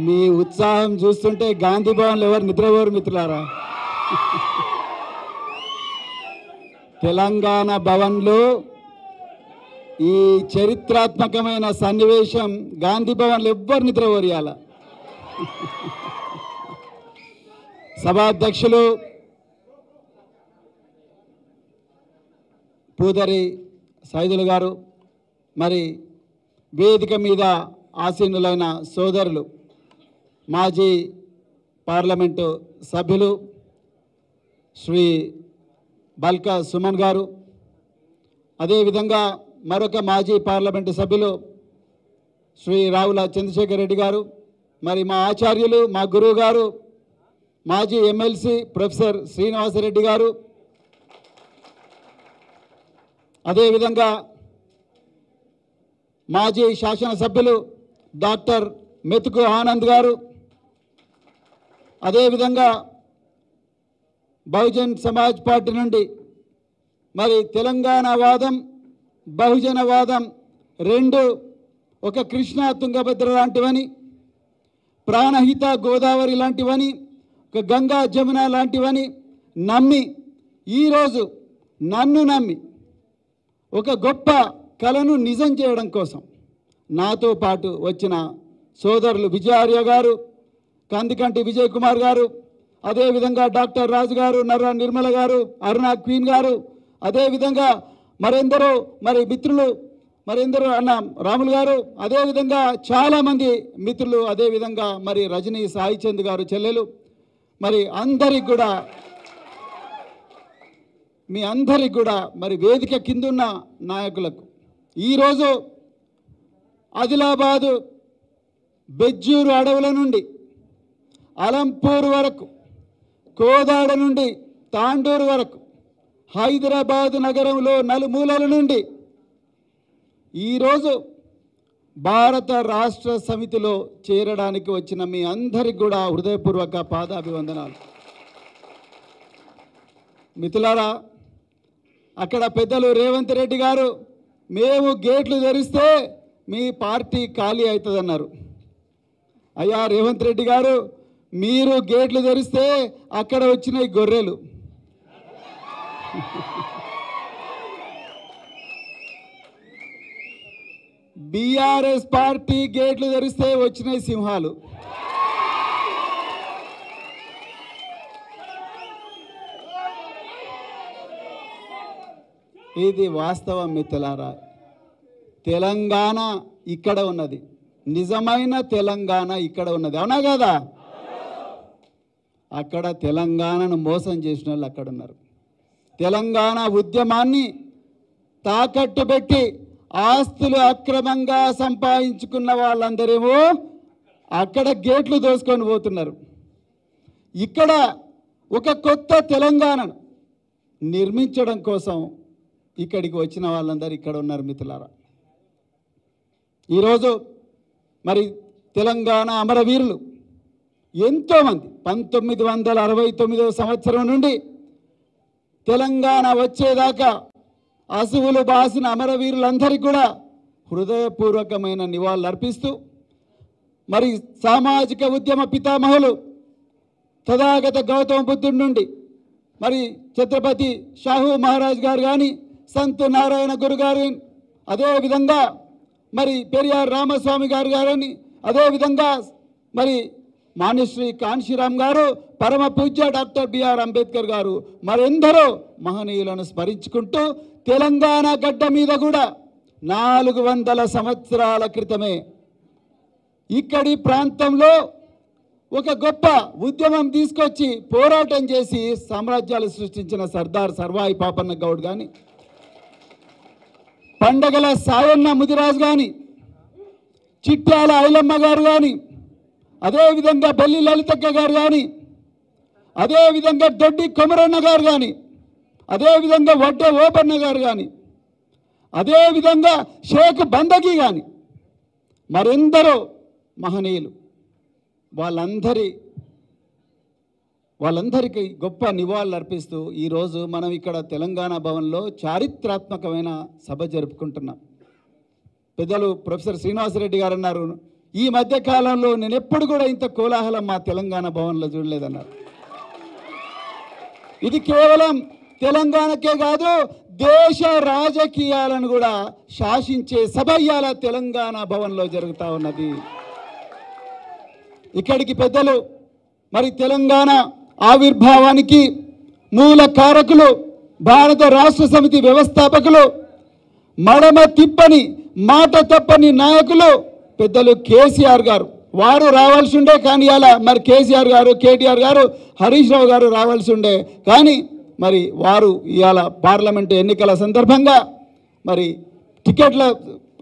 మీ ఉత్సాహం చూస్తుంటే గాంధీ భవన్లో ఎవరు నిద్రపోరు మిత్రులారా. తెలంగాణ భవన్లో ఈ చరిత్రాత్మకమైన సన్నివేశం గాంధీ భవన్లో ఎవ్వరు నిద్రపోరియాల. సభాధ్యక్షులు పూదరి సైదులు గారు, మరి వేదిక మీద ఆసీనులైన సోదరులు, మాజీ పార్లమెంటు సభ్యులు శ్రీ బల్కా సుమన్ గారు, అదేవిధంగా మరొక మాజీ పార్లమెంటు సభ్యులు శ్రీ రావుల చంద్రశేఖర్ రెడ్డి గారు, మరి మా ఆచార్యులు, మా గురువు గారు, మాజీ ఎమ్మెల్సీ ప్రొఫెసర్ శ్రీనివాసరెడ్డి గారు, అదేవిధంగా మాజీ శాసనసభ్యులు డాక్టర్ మెతుకు ఆనంద్ గారు, అదేవిధంగా బహుజన్ సమాజ్ పార్టీ నుండి మరి తెలంగాణ వాదం, బహుజన వాదం రెండు ఒక కృష్ణా తుంగభద్ర లాంటివని, ప్రాణహిత గోదావరి లాంటివని, ఒక గంగా జమున లాంటివని నమ్మి ఈరోజు నన్ను నమ్మి ఒక గొప్ప కళను నిజం చేయడం కోసం నాతో పాటు వచ్చిన సోదరులు విజయార్య గారు, కందికంటి విజయ్ కుమార్ గారు, అదేవిధంగా డాక్టర్ రాజు గారు, నర్రా నిర్మల గారు, అరుణ క్వీన్ గారు, అదేవిధంగా మరెందరో మరి మిత్రులు, మరెందరో అన్న రాములు గారు, అదేవిధంగా చాలామంది మిత్రులు, అదేవిధంగా మరి రజనీ సాయిచంద్ గారు చెల్లెలు, మరి అందరికి కూడా మీ అందరికి కూడా మరి వేదిక కిందున్న నాయకులకు ఈరోజు ఆదిలాబాదు బెజ్జూరు అడవుల నుండి అలంపూర్ వరకు, కోదాడ నుండి తాండూరు వరకు, హైదరాబాదు నగరంలో నలుమూలల నుండి ఈరోజు భారత రాష్ట్ర సమితిలో చేరడానికి వచ్చిన మీ అందరికి కూడా హృదయపూర్వక పాదాభివందనాలు. మిత్రులారా, అక్కడ పెద్దలు రేవంత్ రెడ్డి గారు మేము గేట్లు తెరిస్తే మీ పార్టీ ఖాళీ అవుతుందన్నారు. అయ్యా రేవంత్ రెడ్డి గారు, మీరు గేట్లు తెరిస్తే అక్కడ వచ్చినాయి గొర్రెలు, బీఆర్ఎస్ పార్టీ గేట్లు తెరిస్తే వచ్చినాయి సింహాలు. ఇది వాస్తవం మిత్రులారా. తెలంగాణ ఇక్కడ ఉన్నది, నిజమైన తెలంగాణ ఇక్కడ ఉన్నది, అవునా కదా? అక్కడ తెలంగాణను మోసం చేసిన వాళ్ళు అక్కడ ఉన్నారు. తెలంగాణ ఉద్యమాన్ని తాకట్టు పెట్టి ఆస్తులు అక్రమంగా సంపాదించుకున్న వాళ్ళందరేమో అక్కడ గేట్లు దోసుకొని పోతున్నారు. ఇక్కడ ఒక కొత్త తెలంగాణను నిర్మించడం కోసం ఇక్కడికి వచ్చిన వాళ్ళందరూ ఇక్కడ ఉన్నారు మిత్రులారా. ఈరోజు మరి తెలంగాణ అమరవీరులు ఎంతోమంది 1969వ సంవత్సరం నుండి తెలంగాణ వచ్చేదాకా అసువులు బాసిన అమరవీరులందరికీ కూడా హృదయపూర్వకమైన నివాళులు అర్పిస్తూ, మరి సామాజిక ఉద్యమ పితామహులు తథాగత గౌతమ బుద్ధుడి నుండి మరి ఛత్రపతి షాహూ మహారాజ్ గారు కానీ, సంత్ నారాయణ గురు గారు, అదేవిధంగా మరి పెరియార్ రామస్వామి గారు గారని, అదేవిధంగా మరి మాన్యశ్రీ కాన్షీరామ్ గారు, పరమ పూజ్య డాక్టర్ బిఆర్ అంబేద్కర్ గారు, మరెందరో మహనీయులను స్మరించుకుంటూ తెలంగాణ గడ్డ మీద కూడా 400 సంవత్సరాల క్రితమే ఇక్కడి ప్రాంతంలో ఒక గొప్ప ఉద్యమం తీసుకొచ్చి పోరాటం చేసి సామ్రాజ్యాలు సృష్టించిన సర్దార్ సర్వాయి పాపన్న గౌడ్ కానీ, పండగల సాయన్న ముదిరాజు కానీ, చిట్యాల ఐలమ్మ గారు కానీ, అదేవిధంగా బెల్లి లలితక్క గారు కానీ, అదేవిధంగా దొడ్డి కొమరన్న గారు కానీ, అదేవిధంగా వడ్డే ఓపన్న గారు కానీ, అదేవిధంగా షేక్ బందగి కానీ, మరెందరో మహనీయులు, వాళ్ళందరికీ గొప్ప నివాళులు అర్పిస్తూ ఈరోజు మనం ఇక్కడ తెలంగాణ భవన్లో చారిత్రాత్మకమైన సభ జరుపుకుంటున్నాం. పెద్దలు ప్రొఫెసర్ శ్రీనివాసరెడ్డి గారు అన్నారు, ఈ మధ్య కాలంలో నేను ఎప్పుడు కూడా ఇంత కోలాహలం మా తెలంగాణ భవన్లో చూడలేదన్నారు. ఇది కేవలం తెలంగాణకే కాదు, దేశ రాజకీయాలను కూడా శాసించే సభ ఇవాళ తెలంగాణ భవన్లో జరుగుతూ ఉన్నది. ఇక్కడికి పెద్దలు మరి తెలంగాణ ఆవిర్భావానికి మూల కారకులు, భారత రాష్ట్ర సమితి వ్యవస్థాపకులు, మడమ తిప్పని మాట తప్పని నాయకులు పెద్దలు కేసీఆర్ గారు. వారు రావాల్సి ఉండే, కానీ అలా మరి కేసీఆర్ గారు, కేటీఆర్ గారు, హరీష్ రావు గారు రావాల్సి ఉండే, కానీ మరి వారు ఇవాళ పార్లమెంటు ఎన్నికల సందర్భంగా మరి టికెట్ల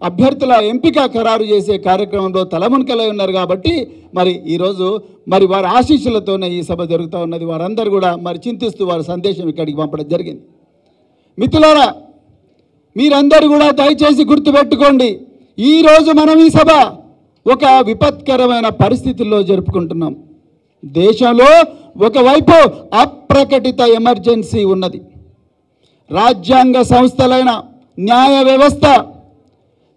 అభ్యర్థుల ఎంపిక ఖరారు చేసే కార్యక్రమంలో తలమునకలై ఉన్నారు. కాబట్టి మరి ఈరోజు మరి వారి ఆశీస్సులతోనే ఈ సభ జరుగుతూ ఉన్నది. వారందరూ కూడా మరి చింతిస్తూ వారి సందేశం ఇక్కడికి పంపడం జరిగింది. మిత్రులారా, మీరందరూ కూడా దయచేసి గుర్తుపెట్టుకోండి, ఈరోజు మనం ఈ సభ ఒక విపత్కరమైన పరిస్థితుల్లో జరుపుకుంటున్నాం. దేశంలో ఒకవైపు అప్రకటిత ఎమర్జెన్సీ ఉన్నది. రాజ్యాంగ సంస్థలైన న్యాయ వ్యవస్థ,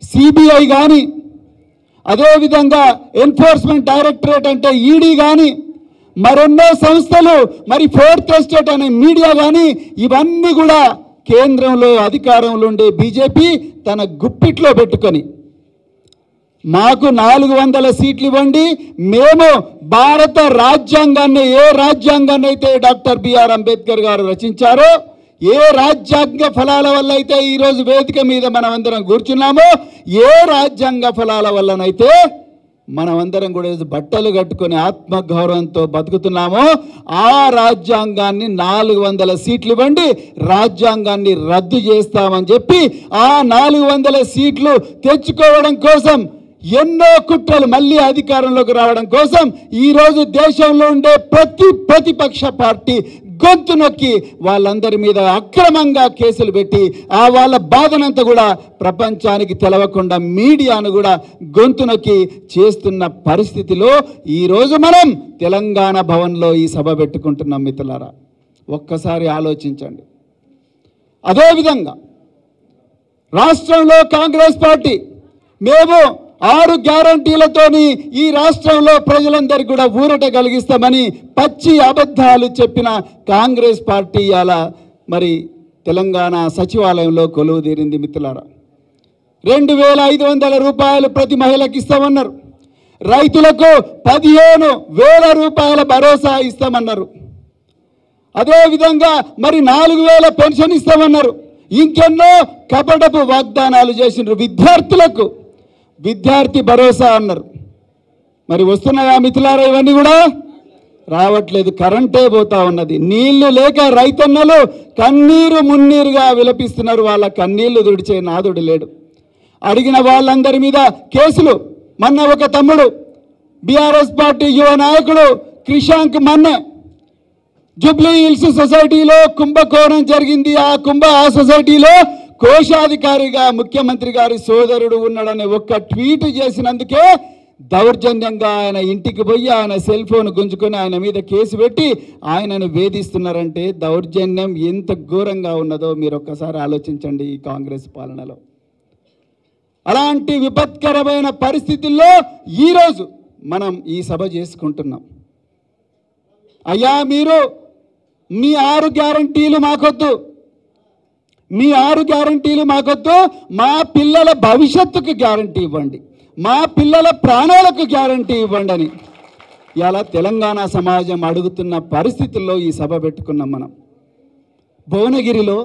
సిబిఐ కానీ, అదేవిధంగా ఎన్ఫోర్స్మెంట్ డైరెక్టరేట్ అంటే ఈడీ కానీ, మరెన్నో సంస్థలు, మరి ఫోర్త్ ఎస్టేట్ అనే మీడియా కానీ, ఇవన్నీ కూడా కేంద్రంలో అధికారంలో ఉండే బీజేపీ తన గుప్పిట్లో పెట్టుకొని మాకు 400 సీట్లు ఇవ్వండి, మేము భారత రాజ్యాంగాన్ని, ఏ రాజ్యాంగాన్ని అయితే డాక్టర్ బిఆర్ అంబేద్కర్ గారు రచించారో, ఏ రాజ్యాంగ ఫలాల వల్ల అయితే ఈరోజు వేదిక మీద మనం అందరం కూర్చున్నామో, ఏ రాజ్యాంగ ఫలాల వల్లనైతే మనమందరం కూడా బట్టలు కట్టుకొని ఆత్మగౌరవంతో బతుకుతున్నామో, ఆ రాజ్యాంగాన్ని 400 సీట్లు ఇవ్వండి, రాజ్యాంగాన్ని రద్దు చేస్తామని చెప్పి ఆ 400 సీట్లు తెచ్చుకోవడం కోసం ఎన్నో కుట్రలు, మళ్ళీ అధికారంలోకి రావడం కోసం ఈరోజు దేశంలో ఉండే ప్రతిపక్ష పార్టీ గొంతు నొక్కి వాళ్ళందరి మీద అక్రమంగా కేసులు పెట్టి ఆ వాళ్ళ బాధనంతా కూడా ప్రపంచానికి తెలవకుండా మీడియాను కూడా గొంతు నొక్కి చేస్తున్న పరిస్థితిలో ఈరోజు మనం తెలంగాణ భవన్లో ఈ సభ పెట్టుకుంటున్నాం. మిత్రులారా, ఒక్కసారి ఆలోచించండి. అదేవిధంగా రాష్ట్రంలో కాంగ్రెస్ పార్టీ మేము 6 గ్యారంటీలతోని ఈ రాష్ట్రంలో ప్రజలందరికీ కూడా ఊరట కలిగిస్తామని పచ్చి అబద్ధాలు చెప్పిన కాంగ్రెస్ పార్టీ ఇవాళ మరి తెలంగాణ సచివాలయంలో కొలువు తీరింది. మిత్రులారా, 2500 రూపాయలు ప్రతి మహిళకి ఇస్తామన్నారు. రైతులకు 15,000 రూపాయల భరోసా ఇస్తామన్నారు. అదేవిధంగా మరి 4,000 పెన్షన్ ఇస్తామన్నారు. ఇంకెన్నో కపటపు వాగ్దానాలు చేసినారు. విద్యార్థులకు విద్యార్థి భరోసా అన్నారు. మరి వస్తున్నాయా మిత్రులారా? ఇవన్నీ కూడా రావట్లేదు. కరెంటే పోతా ఉన్నది. నీళ్లు లేక రైతన్నలు కన్నీరు మున్నీరుగా విలపిస్తున్నారు. వాళ్ళ కన్నీళ్లు తుడిచే నాదుడు లేడు. అడిగిన వాళ్ళందరి మీద కేసులు. మొన్న ఒక తమ్ముడు బీఆర్ఎస్ పార్టీ యువ నాయకుడు క్రిషాంక్ మన్నే జూబ్లీ హిల్స్ సొసైటీలో కుంభకోణం జరిగింది. ఆ సొసైటీలో కోశాధికారిగా ముఖ్యమంత్రి గారి సోదరుడు ఉన్నాడని ఒక్క ట్వీట్ చేసినందుకే దౌర్జన్యంగా ఆయన ఇంటికి పోయి ఆయన సెల్ ఫోన్ గుంజుకొని ఆయన మీద కేసు పెట్టి ఆయనను వేధిస్తున్నారంటే దౌర్జన్యం ఎంత ఘోరంగా ఉన్నదో మీరు ఒక్కసారి ఆలోచించండి. ఈ కాంగ్రెస్ పాలనలో అలాంటి విపత్కరమైన పరిస్థితుల్లో ఈరోజు మనం ఈ సభ చేసుకుంటున్నాం. అయ్యా, మీరు మీ 6 గ్యారంటీలు మాకొద్దు, మీ 6 గ్యారంటీలు మాకొద్దు, మా పిల్లల భవిష్యత్తుకు గ్యారంటీ ఇవ్వండి, మా పిల్లల ప్రాణాలకు గ్యారంటీ ఇవ్వండి అని ఇలా తెలంగాణ సమాజం అడుగుతున్న పరిస్థితుల్లో ఈ సభ పెట్టుకున్నాం మనం. భువనగిరిలో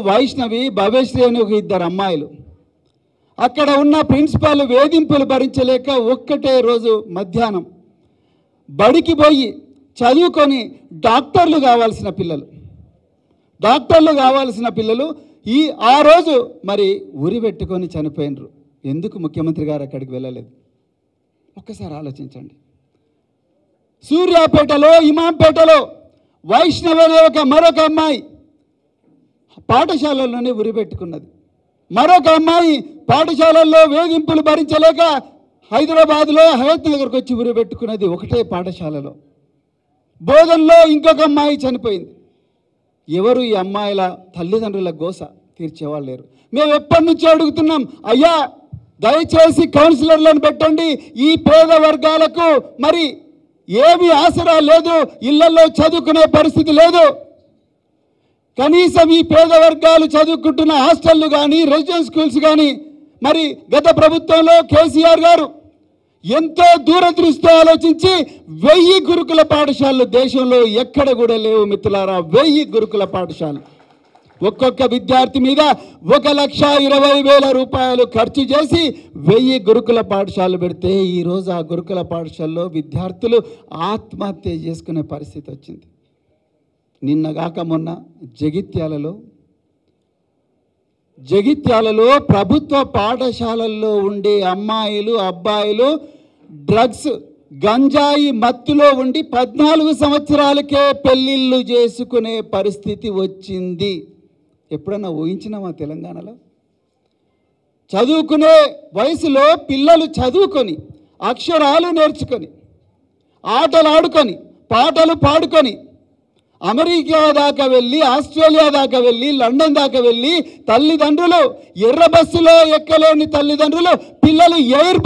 వైష్ణవి భవ్యశ్రీ అని ఒక 2 అమ్మాయిలు, అక్కడ ఉన్న ప్రిన్సిపాల్ వేధింపులు భరించలేక ఒక్కటే రోజు మధ్యాహ్నం బడికి పోయి చదువుకొని డాక్టర్లు కావాల్సిన పిల్లలు ఆ రోజు మరి ఉరి పెట్టుకొని చనిపోయినరు. ఎందుకు ముఖ్యమంత్రి గారు అక్కడికి వెళ్ళలేదు? ఒక్కసారి ఆలోచించండి. సూర్యాపేటలో, ఇమాంపేటలో వైష్ణవి అనే మరొక అమ్మాయి పాఠశాలలోనే ఉరి పెట్టుకున్నది. మరొక అమ్మాయి పాఠశాలల్లో వేధింపులు భరించలేక హైదరాబాద్లో హయత్ నగర్కి వచ్చి ఉరి పెట్టుకున్నది. ఒకటే పాఠశాలలో. బోధనలో ఇంకొక అమ్మాయి చనిపోయింది. ఎవరు ఈ అమ్మాయిల తల్లిదండ్రుల గోస? తీర్చేవాళ్ళు లేరు. మేము ఎప్పటి నుంచో అడుగుతున్నాం, అయ్యా దయచేసి కౌన్సిలర్లను పెట్టండి, ఈ పేద వర్గాలకు మరి ఏమీ ఆసరా లేదు, ఇళ్లలో చదువుకునే పరిస్థితి లేదు, కనీసం ఈ పేద వర్గాలు చదువుకుంటున్న హాస్టళ్ళు కానీ రెసిడెన్స్ స్కూల్స్ కానీ మరి గత ప్రభుత్వంలో కేసీఆర్ గారు ఎంతో దూరదృష్టితో ఆలోచించి 1000 గురుకుల పాఠశాలలు దేశంలో ఎక్కడ కూడా లేవు మిత్రులారా. 1000 గురుకుల పాఠశాలలు ఒక్కొక్క విద్యార్థి మీద 1,20,000 రూపాయలు ఖర్చు చేసి 1000 గురుకుల పాఠశాలలు పెడితే ఈరోజు ఆ గురుకుల పాఠశాలలో విద్యార్థులు ఆత్మహత్య చేసుకునే పరిస్థితి వచ్చింది. నిన్నగాక మొన్న జగిత్యాలలో ప్రభుత్వ పాఠశాలల్లో ఉండే అమ్మాయిలు అబ్బాయిలు డ్రగ్స్ గంజాయి మత్తులో ఉండి 14 సంవత్సరాలకే పెళ్ళిళ్ళు చేసుకునే పరిస్థితి వచ్చింది. ఎప్పుడన్నా ఊహించినామా తెలంగాణలో? చదువుకునే వయసులో పిల్లలు చదువుకొని అక్షరాలు నేర్చుకొని ఆటలు ఆడుకొని పాటలు పాడుకొని అమెరికా దాకా వెళ్ళి ఆస్ట్రేలియా దాకా వెళ్ళి లండన్ దాకా వెళ్ళి తల్లిదండ్రులు ఎర్ర బస్సులో ఎక్కలేని తల్లిదండ్రులు పిల్లలు ఎయిర్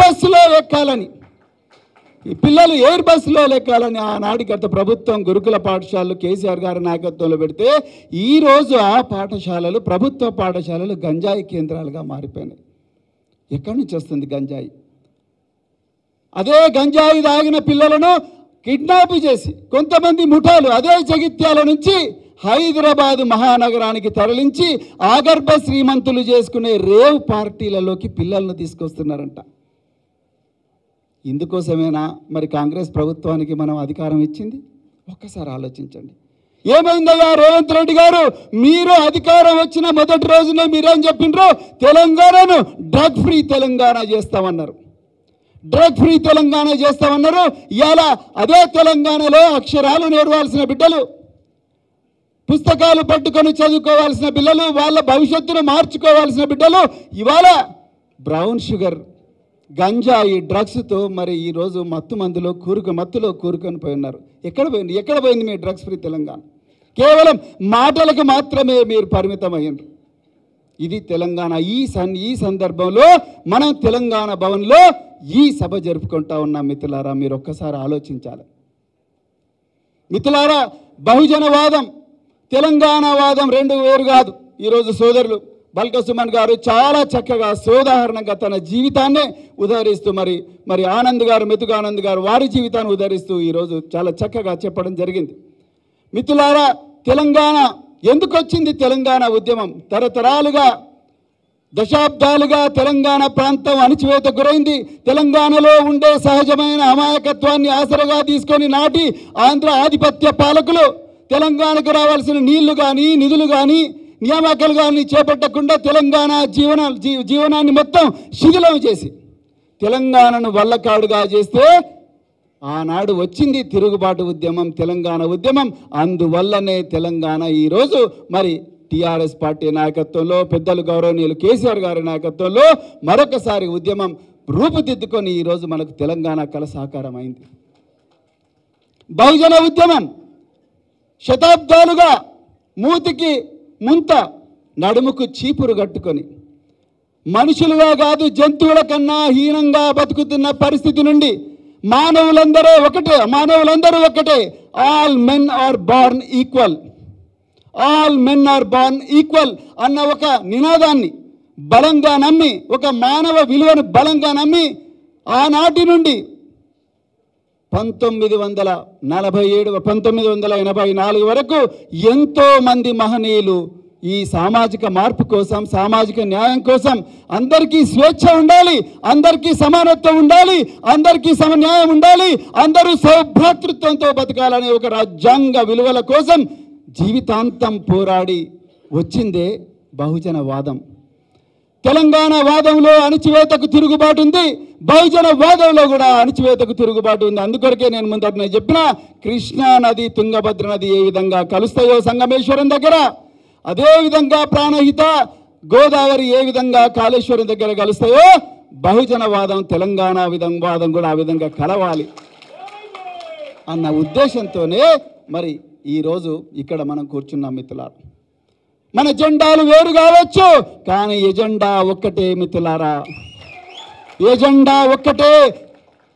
బస్సులో ఎక్కాలని ఆనాటి గత ప్రభుత్వం గురుకుల పాఠశాలలు కేసీఆర్ గారి నాయకత్వంలో పెడితే ఈరోజు ఆ పాఠశాలలు ప్రభుత్వ పాఠశాలలు గంజాయి కేంద్రాలుగా మారిపోయినాయి. ఎక్కడి నుంచి వస్తుంది గంజాయి? అదే గంజాయి తాగిన పిల్లలను కిడ్నాప్ చేసి కొంతమంది ముఠాలు అదే జగిత్యాల నుంచి హైదరాబాదు మహానగరానికి తరలించి ఆగర్భ శ్రీమంతులు చేసుకునే రేవ్ పార్టీలలోకి పిల్లలను తీసుకొస్తున్నారంట. ఇందుకోసమేనా మరి కాంగ్రెస్ ప్రభుత్వానికి మనం అధికారం ఇచ్చింది? ఒక్కసారి ఆలోచించండి. ఏమైందయ్యా రేవంత్ రెడ్డి గారు, మీరు అధికారం వచ్చిన మొదటి రోజునే మీరేం చెప్పిండ్రు? తెలంగాణను డ్రగ్ ఫ్రీ తెలంగాణ చేస్తామన్నారు. ఇవాళ అదే తెలంగాణలో అక్షరాలు నేర్వాల్సిన బిడ్డలు, పుస్తకాలు పట్టుకొని చదువుకోవాల్సిన పిల్లలు, వాళ్ళ భవిష్యత్తును మార్చుకోవాల్సిన బిడ్డలు ఇవాళ బ్రౌన్ షుగర్ గంజాయి డ్రగ్స్తో మరి ఈరోజు మత్తులో కూరుకొని పోయి ఉన్నారు. ఎక్కడ పోయింది మీ డ్రగ్స్ ఫ్రీ తెలంగాణ? కేవలం మాటలకు మాత్రమే మీరు పరిమితమయ్యారు. ఇది తెలంగాణ. ఈ సందర్భంలో మనం తెలంగాణ భవన్లో ఈ సభ జరుపుకుంటా ఉన్నాం. మిత్రులారా, మీరు ఒక్కసారి ఆలోచించాలి. మిత్రులారా, బహుజనవాదం తెలంగాణవాదం రెండు వేరు కాదు. ఈరోజు సోదరులు బల్క సుమన్ గారు చాలా చక్కగా సోదాహరణంగా తన జీవితాన్నే ఉదహరిస్తూ మరి ఆనంద్ గారు, మెతుకు ఆనంద్ గారు వారి జీవితాన్ని ఉదహరిస్తూ ఈరోజు చాలా చక్కగా చెప్పడం జరిగింది. మిత్రులారా, తెలంగాణ ఎందుకు వచ్చింది? తెలంగాణ ఉద్యమం తరతరాలుగా దశాబ్దాలుగా తెలంగాణ ప్రాంతం అణచివేత గురైంది. తెలంగాణలో ఉండే సహజమైన అమాయకత్వాన్ని ఆసరగా తీసుకొని నాటి ఆంధ్ర ఆధిపత్య పాలకులు తెలంగాణకు రావాల్సిన నీళ్లు కానీ నిధులు కానీ నియామకాలు కానీ చేపట్టకుండా తెలంగాణ జీవనాన్ని మొత్తం శిథిలం చేసి తెలంగాణను వల్లకాడుగా చేస్తే ఆనాడు వచ్చింది తిరుగుబాటు ఉద్యమం, తెలంగాణ ఉద్యమం. అందువల్లనే తెలంగాణ ఈరోజు మరి టీఆర్ఎస్ పార్టీ నాయకత్వంలో, పెద్దలు గౌరవనీయులు కేసీఆర్ గారి నాయకత్వంలో మరొకసారి ఉద్యమం రూపుదిద్దుకొని ఈరోజు మనకు తెలంగాణ కళ సాకారం అయింది. బహుజన ఉద్యమం శతాబ్దాలుగా మూతికి ముంత నడుముకు చీపురు కట్టుకొని మనుషులుగా కాదు జంతువుల కన్నా హీనంగా బతుకుతున్న పరిస్థితి నుండి మానవులందరూ ఒకటే, all men are born equal అన్న ఒక నినాదాన్ని బలంగా నమ్మి, ఒక మానవ విలువను బలంగా నమ్మి ఆనాటి నుండి 1984 వరకు ఎంతో మంది మహనీయులు ఈ సామాజిక మార్పు కోసం, సామాజిక న్యాయం కోసం, అందరికీ స్వేచ్ఛ ఉండాలి, అందరికీ సమానత్వం ఉండాలి, అందరికీ సమన్యాయం ఉండాలి, అందరూ సౌభ్రాతృత్వంతో బతకాలనే ఒక రాజ్యాంగ విలువల కోసం జీవితాంతం పోరాడి వచ్చిందే బహుజన వాదం. తెలంగాణ వాదంలో అణచివేతకు తిరుగుబాటు ఉంది, బహుజన వాదంలో కూడా అణచివేతకు తిరుగుబాటు ఉంది. అందుకొరకే నేను ముందట చెప్పిన కృష్ణా నది తుంగభద్ర నది ఏ విధంగా కలుస్తాయో సంగమేశ్వరం దగ్గర, అదేవిధంగా ప్రాణహిత గోదావరి ఏ విధంగా కాళేశ్వరం దగ్గర కలుస్తాయో బహుజన వాదం, తెలంగాణ వాదం కూడా ఆ విధంగా కలవాలి అన్న ఉద్దేశంతోనే మరి ఈరోజు ఇక్కడ మనం కూర్చున్నాం మిత్రులారా. మన జెండాలు వేరు కావచ్చు, కానీ ఎజెండా ఒక్కటే మిత్రులారా. ఎజెండా ఒక్కటే,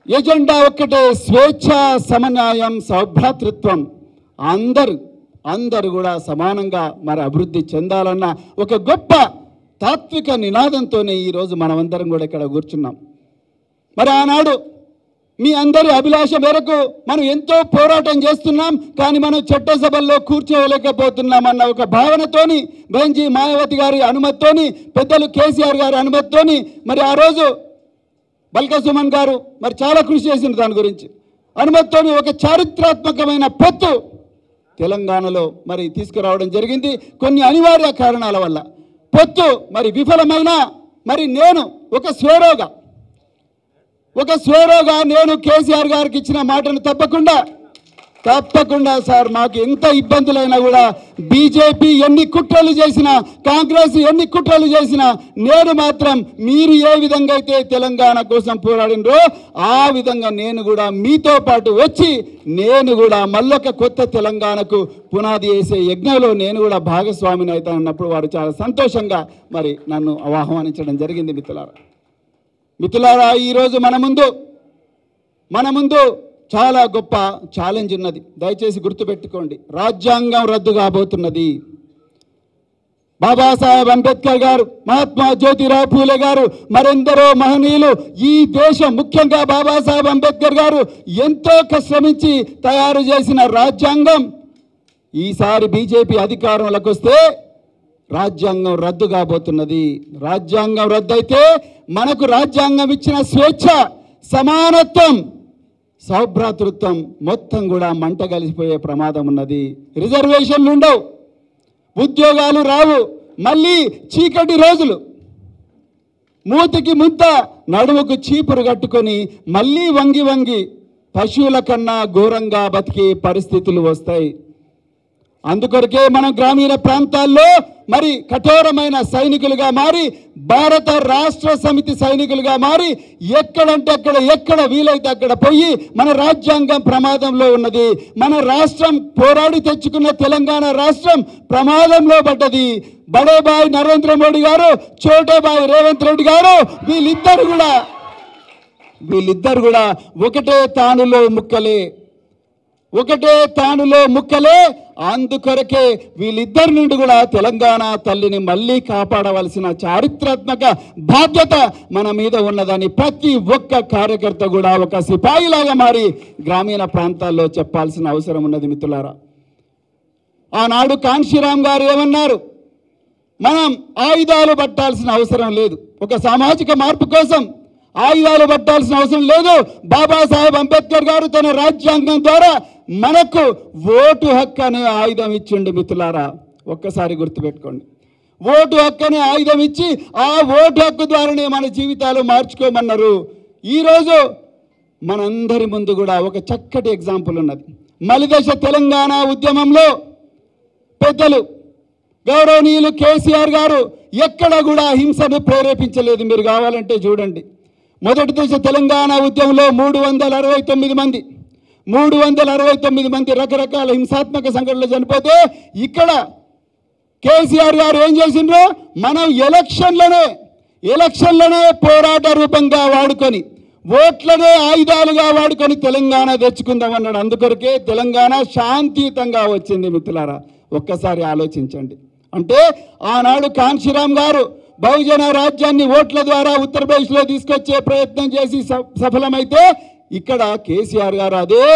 ఎజెండా ఒక్కటే, స్వేచ్ఛ, సమన్యాయం, సౌభ్రాతృత్వం. అందరూ కూడా సమానంగా మరి అభివృద్ధి చెందాలన్న ఒక గొప్ప తాత్విక నినాదంతోనే ఈరోజు మనమందరం కూడా ఇక్కడ కూర్చున్నాం. మరి ఆనాడు మీ అందరి అభిలాష మేరకు మనం ఎంతో పోరాటం చేస్తున్నాం, కానీ మనం చట్టసభల్లో కూర్చోలేకపోతున్నాం అన్న ఒక భావనతోని, బెంజీ మాయావతి గారి అనుమతితోని, పెద్దలు కేసీఆర్ గారి అనుమతితోని, మరి ఆ రోజు బల్క సుమన్ గారు మరి చాలా కృషి చేసిన దాని గురించి అనుమతితోని ఒక చారిత్రాత్మకమైన పొత్తు తెలంగాణలో మరి తీసుకురావడం జరిగింది. కొన్ని అనివార్య కారణాల వల్ల పొత్తు మరి విఫలమైన, మరి నేను ఒక స్వేరోగా నేను కేసీఆర్ గారికి ఇచ్చిన మాటను తప్పకుండా సార్, మాకు ఎంత ఇబ్బందులైనా కూడా బీజేపీ ఎన్ని కుట్రలు చేసినా, కాంగ్రెస్ ఎన్ని కుట్రలు చేసినా, నేను మాత్రం మీరు ఏ విధంగా అయితే తెలంగాణ కోసం పోరాడినరో ఆ విధంగా నేను కూడా మీతో పాటు వచ్చి నేను కూడా మళ్ళొక కొత్త తెలంగాణకు పునాది వేసే యజ్ఞంలో నేను కూడా భాగస్వామిని అవుతాను అన్నప్పుడు వారు చాలా సంతోషంగా మరి నన్ను ఆహ్వానించడం జరిగింది. మిత్రులారా, ఈరోజు మన ముందు చాలా గొప్ప ఛాలెంజ్ ఉన్నది. దయచేసి గుర్తుపెట్టుకోండి, రాజ్యాంగం రద్దు కాబోతున్నది. బాబాసాహెబ్ అంబేద్కర్ గారు, మహాత్మా జ్యోతిరావు పూలే గారు, మరెందరో మహనీయులు ఈ దేశం, ముఖ్యంగా బాబాసాహెబ్ అంబేద్కర్ గారు ఎంతో కష్టమించి తయారు చేసిన రాజ్యాంగం ఈసారి బీజేపీ అధికారంలోకి వస్తే రాజ్యాంగం రద్దు కాబోతున్నది. రాజ్యాంగం రద్దయితే మనకు రాజ్యాంగం ఇచ్చిన స్వేచ్ఛ, సమానత్వం, సౌభ్రాతృత్వం మొత్తం కూడా మంట కలిసిపోయే ప్రమాదం ఉన్నది. రిజర్వేషన్లు ఉండవు, ఉద్యోగాలు రావు, మళ్ళీ చీకటి రోజులు, మూతికి ముంత నడుముకు చీపురు కట్టుకొని మళ్ళీ వంగి పశువుల కన్నా ఘోరంగా బతికే పరిస్థితులు వస్తాయి. అందుకొరకే మనం గ్రామీణ ప్రాంతాల్లో మరి కఠోరమైన సైనికులుగా మారి, భారత రాష్ట్ర సమితి సైనికులుగా మారి, ఎక్కడంటే అక్కడ, ఎక్కడ వీలైతే అక్కడ పోయి మన రాజ్యాంగం ప్రమాదంలో ఉన్నది. మన రాష్ట్రం పోరాడి తెచ్చుకున్న తెలంగాణ రాష్ట్రం ప్రమాదంలో పడ్డది. బడేబాయ్ నరేంద్ర మోడీ గారు, చోటేబాయ్ రేవంత్ రెడ్డి గారు, వీళ్ళిద్దరు కూడా ఒకటే తానులో ముక్కలే. అందుకొరకే వీళ్ళిద్దరి నుండి కూడా తెలంగాణ తల్లిని మళ్ళీ కాపాడవలసిన చారిత్రాత్మక బాధ్యత మన మీద ఉన్నదని ప్రతి ఒక్క కార్యకర్త కూడా ఒక సిపాయిలాగా మారి గ్రామీణ ప్రాంతాల్లో చెప్పాల్సిన అవసరం ఉన్నది. మిత్రులారా, ఆనాడు కాన్షీరామ్ గారు ఏమన్నారు? మనం ఆయుధాలు పట్టాల్సిన అవసరం లేదు, ఒక సామాజిక మార్పు కోసం ఆయుధాలు పట్టాల్సిన అవసరం లేదు. బాబాసాహెబ్ అంబేద్కర్ గారు తన రాజ్యాంగం ద్వారా మనకు ఓటు హక్కు అనే ఆయుధం ఇచ్చిండు. మిత్రులారా, ఒక్కసారి గుర్తుపెట్టుకోండి, ఓటు హక్కు అనే ఆయుధం ఇచ్చి ఆ ఓటు హక్కు ద్వారానే మన జీవితాలు మార్చుకోమన్నారు. ఈరోజు మనందరి ముందు కూడా ఒక చక్కటి ఎగ్జాంపుల్ ఉన్నది. మలిదశ తెలంగాణ ఉద్యమంలో పెద్దలు గౌరవనీయులు కేసీఆర్ గారు ఎక్కడ కూడా హింసను ప్రేరేపించలేదు. మీరు కావాలంటే చూడండి, మొదటి దశ తెలంగాణ ఉద్యమంలో 369 మంది రకరకాల హింసాత్మక సంఘటనలు చనిపోతే, ఇక్కడ కేసీఆర్ గారు ఏం చేసిండ్రో మనం ఎలక్షన్లనే పోరాట రూపంగా వాడుకొని, ఓట్లనే ఆయుధాలుగా వాడుకొని తెలంగాణ తెచ్చుకుందామన్నాడు. అందుకొరకే తెలంగాణ శాంతియుతంగా వచ్చింది. మిత్రులారా, ఒక్కసారి ఆలోచించండి. అంటే ఆనాడు కాన్షీరామ్ గారు బహుజన రాజ్యాన్ని ఓట్ల ద్వారా ఉత్తరప్రదేశ్లో తీసుకొచ్చే ప్రయత్నం చేసి సఫలమైతే, ఇక్కడ కేసీఆర్ గారు అదే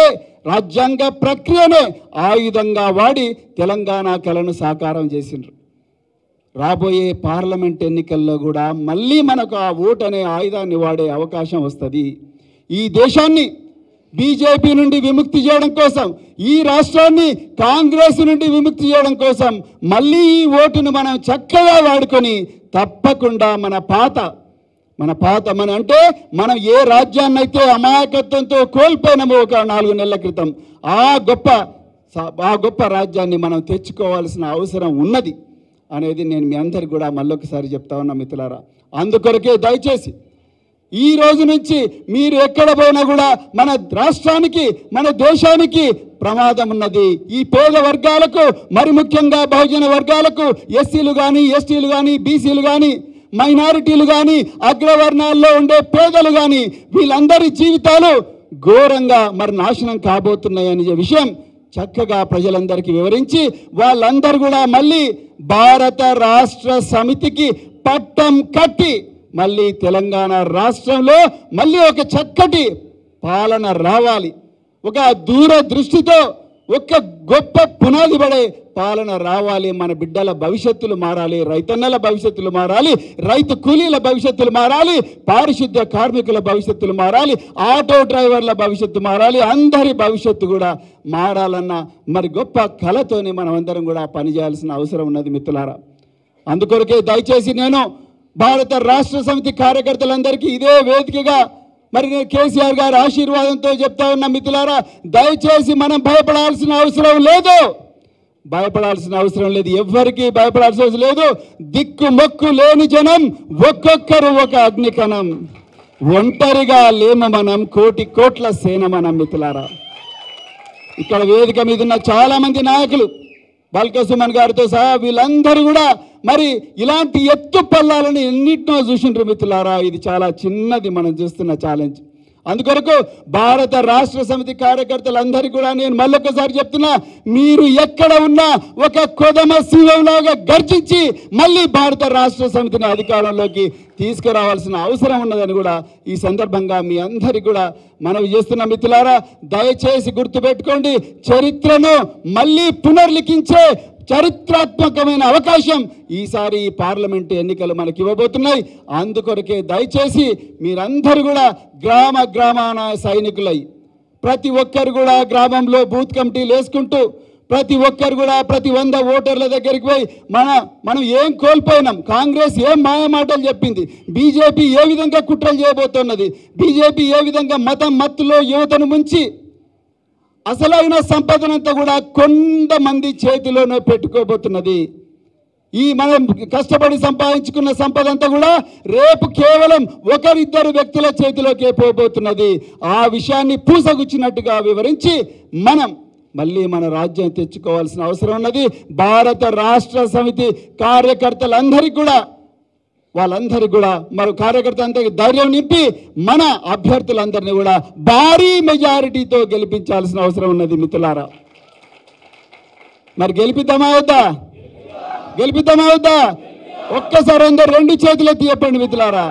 రాజ్యాంగ ప్రక్రియనే ఆయుధంగా వాడి తెలంగాణ కలను సాకారం చేసిండ్రు. రాబోయే పార్లమెంట్ ఎన్నికల్లో కూడా మళ్ళీ మనకు ఆ ఓటు అనే ఆయుధాన్ని వాడే అవకాశం వస్తుంది. ఈ దేశాన్ని బీజేపీ నుండి విముక్తి చేయడం కోసం, ఈ రాష్ట్రాన్ని కాంగ్రెస్ నుండి విముక్తి చేయడం కోసం మళ్ళీ ఈ ఓటును మనం చక్కగా వాడుకొని తప్పకుండా అంటే మనం ఏ రాజ్యాన్ని అయితే అమాయకత్వంతో కోల్పోయినామో ఒక 4 నెలల క్రితం, ఆ గొప్ప రాజ్యాన్ని మనం తెచ్చుకోవాల్సిన అవసరం ఉన్నది అనేది నేను మీ అందరికి కూడా మళ్ళొకసారి చెప్తా ఉన్నా. మిత్రులారా, అందుకొరకే దయచేసి ఈ రోజు నుంచి మీరు ఎక్కడ పోయినా కూడా మన రాష్ట్రానికి మన దేశానికి ప్రమాదం ఉన్నది. ఈ పేద వర్గాలకు మరి ముఖ్యంగా బహుజన వర్గాలకు ఎస్సీలు కానీ ఎస్టీలు కానీ బీసీలు కానీ మైనారిటీలు కానీ అగ్రవర్ణాల్లో ఉండే పేదలు కానీ వీళ్ళందరి జీవితాలు ఘోరంగా మరి నాశనం కాబోతున్నాయనే విషయం చక్కగా ప్రజలందరికీ వివరించి వాళ్ళందరూ కూడా మళ్ళీ భారత రాష్ట్ర సమితికి పట్టం కట్టి మళ్ళీ తెలంగాణ రాష్ట్రంలో మళ్ళీ ఒక చక్కటి పాలన రావాలి. ఒక దూరదృష్టితో ఒక గొప్ప పునాది పడే పాలన రావాలి. మన బిడ్డల భవిష్యత్తులు మారాలి, రైతన్నల భవిష్యత్తులు మారాలి, రైతు కూలీల భవిష్యత్తులు మారాలి, పారిశుద్ధ్య కార్మికుల భవిష్యత్తులు మారాలి, ఆటో డ్రైవర్ల భవిష్యత్తు మారాలి, అందరి భవిష్యత్తు కూడా మారాలన్న మరి గొప్ప కళతోనే మనం అందరం కూడా పనిచేయాల్సిన అవసరం ఉన్నది మిత్రులారా. అందుకొరకే దయచేసి నేను భారత రాష్ట్ర సమితి కార్యకర్తలందరికీ ఇదే వేదికగా మరి నేను కేసీఆర్ గారి ఆశీర్వాదంతో చెప్తా ఉన్న మిత్రులారా, దయచేసి మనం భయపడాల్సిన అవసరం లేదు. ఎవ్వరికీ భయపడాల్సిన అవసరం లేదు. దిక్కు మొక్కు లేని జనం ఒక్కొక్కరు ఒక అగ్నికణం, ఒంటరిగా లేమ మనం కోటి కోట్ల సేన మనం మిత్రులారా. ఇక్కడ వేదిక మీద ఉన్న చాలా మంది నాయకులు బల్క సుమన్ గారితో సహా వీళ్ళందరూ కూడా మరి ఇలాంటి ఎత్తు పల్లాలను ఎన్నిటినో చూసిండ్రు మిత్రులారా. ఇది చాలా చిన్నది మనం చూస్తున్న ఛాలెంజ్. అందుకొరకు భారత రాష్ట్ర సమితి కార్యకర్తలందరికీ కూడా నేను మళ్ళొకసారి చెప్తున్నా, మీరు ఎక్కడ ఉన్నా ఒక కొదమ సింహంలాగా గర్జించి మళ్ళీ భారత రాష్ట్ర సమితిని అధికారంలోకి తీసుకురావాల్సిన అవసరం ఉన్నదని కూడా ఈ సందర్భంగా మీ అందరికీ కూడా మనవి చేస్తున్న మిత్రులారా. దయచేసి గుర్తుపెట్టుకోండి, చరిత్రను మళ్ళీ పునర్లిఖించే చరిత్రాత్మకమైన అవకాశం ఈసారి ఈ పార్లమెంటు ఎన్నికలు మనకి ఇవ్వబోతున్నాయి. అందుకొరకే దయచేసి మీరందరూ కూడా గ్రామ గ్రామాన సైనికులై ప్రతి ఒక్కరు కూడా గ్రామంలో బూత్ కమిటీలు వేసుకుంటూ ప్రతి ఒక్కరు కూడా ప్రతి 100 ఓటర్ల దగ్గరికి పోయి మనం ఏం కోల్పోయినాం, కాంగ్రెస్ ఏం మాయమాటలు చెప్పింది, బీజేపీ ఏ విధంగా కుట్రలు చేయబోతున్నది, బీజేపీ ఏ విధంగా మత్తులో యువతను ముంచి అసలైన సంపదనంతా కూడా కొంతమంది చేతిలోనే పెట్టుకోబోతున్నది. ఈ మనం కష్టపడి సంపాదించుకున్న సంపద అంతా కూడా రేపు కేవలం ఒకరిద్దరు వ్యక్తుల చేతిలోకే పోబోతున్నది. ఆ విషయాన్ని పూసగుచ్చినట్టుగా వివరించి మనం మళ్ళీ మన రాజ్యం తెచ్చుకోవాల్సిన అవసరం ఉన్నది. భారత రాష్ట్ర సమితి కార్యకర్తలందరికీ కూడా వాళ్ళందరికీ కూడా మరి కార్యకర్తలందరికీ ధైర్యం నింపి మన అభ్యర్థులందరినీ కూడా భారీ మెజారిటీతో గెలిపించాల్సిన అవసరం ఉన్నది మిత్రులారా. మరి గెలిపిద్దామా వద్దా? ఒక్కసారి అందరూ 2 చేతులు ఎత్తి చెప్పండి మిత్రులారా.